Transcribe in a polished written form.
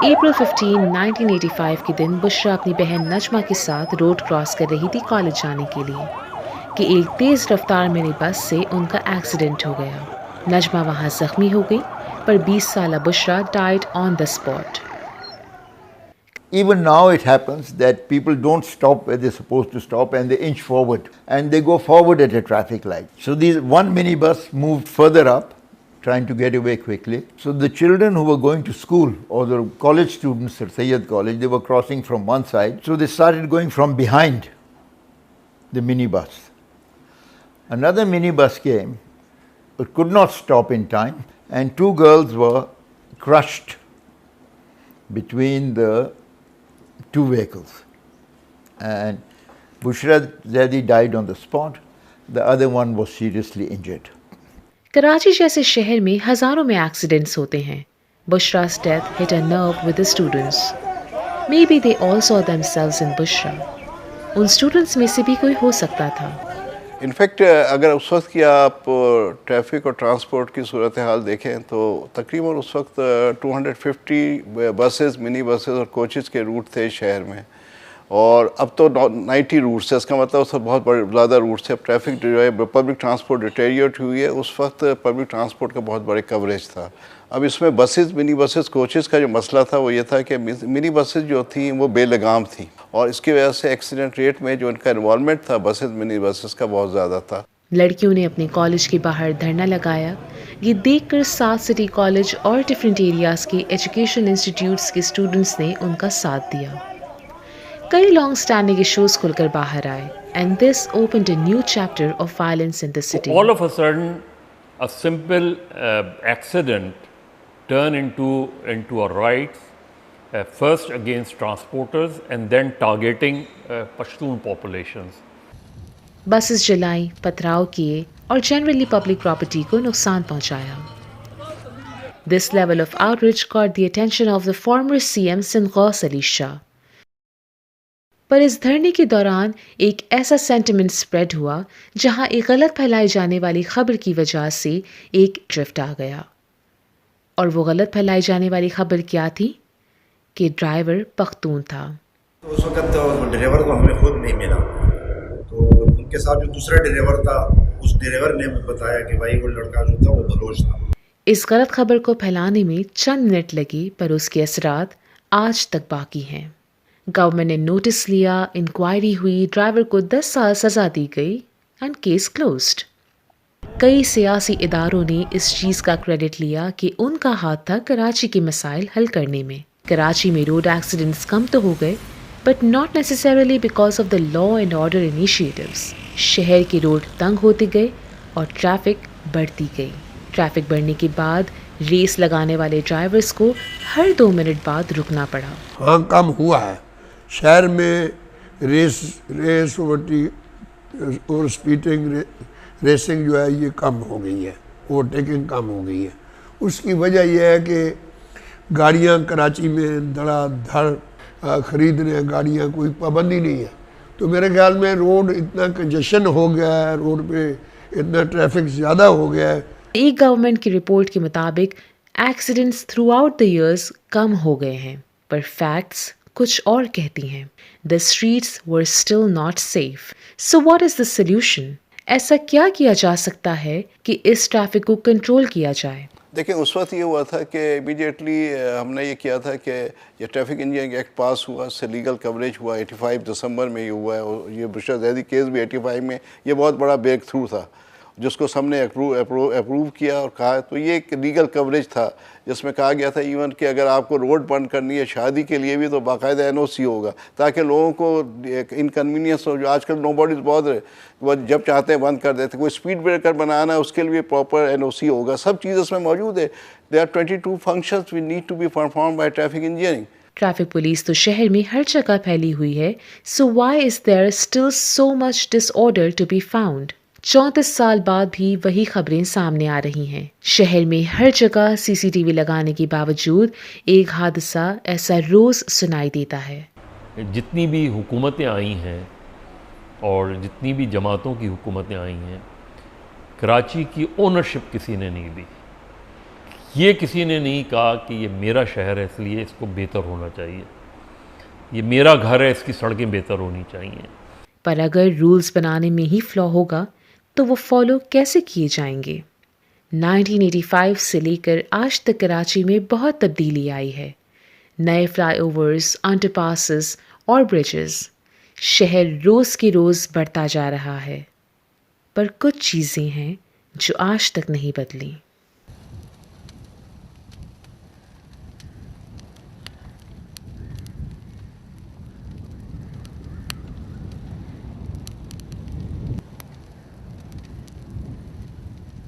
अप्रैल 15, 1985 के दिन बुशरा अपनी बहन नजमा के साथ रोड क्रॉस कर रही थी कॉलेज जाने के लिए कि एक तेज़ रफ्तार मिनी बस से उनका एक्सीडेंट हो गया। नजमा वहाँ जख्मी हो गई, पर 20 साला Bushra died on the spot. Even now it happens that people don't stop where they're supposed to stop and they inch forward and they go forward at a traffic light. So one minibus moved further up, trying to get away quickly. So the children who were going to school, or the college students at Sayyid College, they were crossing from one side. So they started going from behind the minibus. Another minibus came, but could not stop in time, and two girls were crushed between the two vehicles. And Bushra Zaidi died on the spot. The other one was seriously injured. Karachi जैसे शहर में हजारों में accidents होते हैं। Bushra's death hit a nerve with the students. Maybe they all saw themselves in Bushra. उन students में से भी कोई हो सकता था। इनफैक्ट अगर उस वक्त की आप ट्रैफिक और ट्रांसपोर्ट की सूरत हाल देखें तो तकरीबन उस वक्त 250 बसेस, मिनी बसेस और कोचेज़ के रूट थे शहर में, और अब तो 90 रूट्स है। इसका मतलब उससे बहुत बड़े ज़्यादा रूट्स है। ट्रैफिक जो है, पब्लिक ट्रांसपोर्ट डिटेरियोरेट हुई है। उस वक्त पब्लिक ट्रांसपोर्ट का बहुत बड़े कवरेज था। अब इसमें बसेस, मिनी बसेस, कोचेज़ का जो मसला था वो ये था कि मिनी बसेस जो थी वो बेलगाम थी, और इसकी वजह से एक्सीडेंट रेट में जो इनका इन्वॉल्वमेंट था बसेस, मिनी बसेस का बहुत ज़्यादा था। लड़कियों ने अपने कॉलेज के बाहर धरना लगाया। ये देखकर साउथ सिटी कॉलेज और डिफरेंट एरियाज़ के एजुकेशन इंस्टीट्यूट्स के स्टूडेंट्स ने उनका साथ दिया। कई लॉन्ग स्टैंडिंग इश्यूज खुलकर बाहर आए, and this opened a new chapter of violence in the city. All of a sudden, a simple accident turned into a riot, first against transporters and then targeting Pashtun populations. Buses जलाई, पथराव किए और generally public property को नुकसान पहुंचाया। This level of outrage caught the attention of the former CM Sindh Ghaus Ali Shah. पर इस धरने के दौरान एक ऐसा सेंटिमेंट स्प्रेड हुआ जहां एक गलत फैलाई जाने वाली खबर की वजह से एक ड्रिफ्ट आ गया। और वो गलत फैलाई जाने वाली खबर क्या थी? कि ड्राइवर पख्तून था। तो उस वक्त ड्राइवर को हमें खुद नहीं मिला, तो उनके साथ जो दूसरा ड्राइवर था, उस ड्राइवर ने बताया कि भाई वो लड़का जो था वो बलोच था। इस गलत खबर को फैलाने में चंद मिनट लगे, पर उसके असरात आज तक बाकी हैं। गवर्नमेंट ने नोटिस लिया, इंक्वायरी हुई, ड्राइवर को 10 साल सजा दी गई एंड केस क्लोज्ड। कई सियासी इदारों ने इस चीज़ का क्रेडिट लिया कि उनका हाथ था कराची के मसाइल हल करने में। कराची में रोड एक्सीडेंट्स कम तो हो गए, but not necessarily because of the law and order initiatives. शहर के रोड तंग होते गए और ट्रैफिक बढ़ती गई। ट्रैफिक बढ़ने के बाद रेस लगाने वाले ड्राइवर्स को हर 2 मिनट बाद रुकना पड़ा। हाँ, कम हुआ है शहर में। रेस और स्पीडिंग रेसिंग जो है ये कम हो गई है, ओवरटेकिंग कम हो गई है। उसकी वजह यह है कि गाड़ियाँ कराची में धड़ाधड़ खरीद रहे हैं, गाड़ियाँ कोई पाबंदी नहीं है। तो मेरे ख्याल में रोड इतना कंजेशन हो गया है, रोड पे इतना ट्रैफिक ज़्यादा हो गया है। एक गवर्नमेंट की रिपोर्ट के मुताबिक accidents throughout the years कम हो गए हैं, पर फैक्ट्स कुछ और कहती हैं। The streets were still not safe. So what is the solution? ऐसा क्या किया जा सकता है कि इस ट्रैफिक को कंट्रोल किया जाए? देखिए, उस वक्त ये हुआ था कि इमीडिएटली हमने ये किया था कि ये ट्रैफिक इंजीनियरिंग एक्ट पास हुआ, इससे लीगल कवरेज हुआ। 85 दिसंबर में ये हुआ है, और ये बुशरा ज़ैदी केस भी 85 में, ये बहुत बड़ा ब्रेक थ्रू था जिसको सबने अप्रूव किया और कहा। तो ये एक लीगल कवरेज था जिसमें कहा गया था इवन कि अगर आपको रोड बंद करनी है शादी के लिए भी तो बाकायदा NOC होगा, ताकि लोगों को एक इनकन्वीनियंस हो। जो आजकल नो बॉडीज बहुत है, वो जब चाहते हैं बंद कर देते। कोई स्पीड ब्रेकर बनाना है उसके लिए प्रॉपर NOC होगा, सब चीज़ उसमें मौजूद है। There are 22 functions we need to be perform by traffic engineering. Traffic police तो शहर में हर जगह फैली हुई है, so why is there still so much disorder to be found? 34 साल बाद भी वही खबरें सामने आ रही हैं। शहर में हर जगह CCTV लगाने के बावजूद एक हादसा ऐसा रोज़ सुनाई देता है। जितनी भी हुकूमतें आई हैं और जितनी भी जमातों की हुकूमतें आई हैं, कराची की ओनरशिप किसी ने नहीं ली। یہ کسی نے نہیں کہا کہ یہ میرا شہر ہے اس لیے اس کو بہتر ہونا چاہیے، یہ میرا گھر ہے اس کی سڑکیں بہتر ہونی چاہیے۔ پر اگر رولز بنانے میں ہی فلا ہوگا تو وہ فالو کیسے کیے جائیں گے؟ 1985 سے لے کر آج تک کراچی میں بہت تبدیلی آئی ہے، نئے فلائی اوورز، انڈر پاسز اور برجز، شہر روز کے روز بڑھتا جا رہا ہے، پر کچھ چیزیں ہیں جو آج تک نہیں بدلیں۔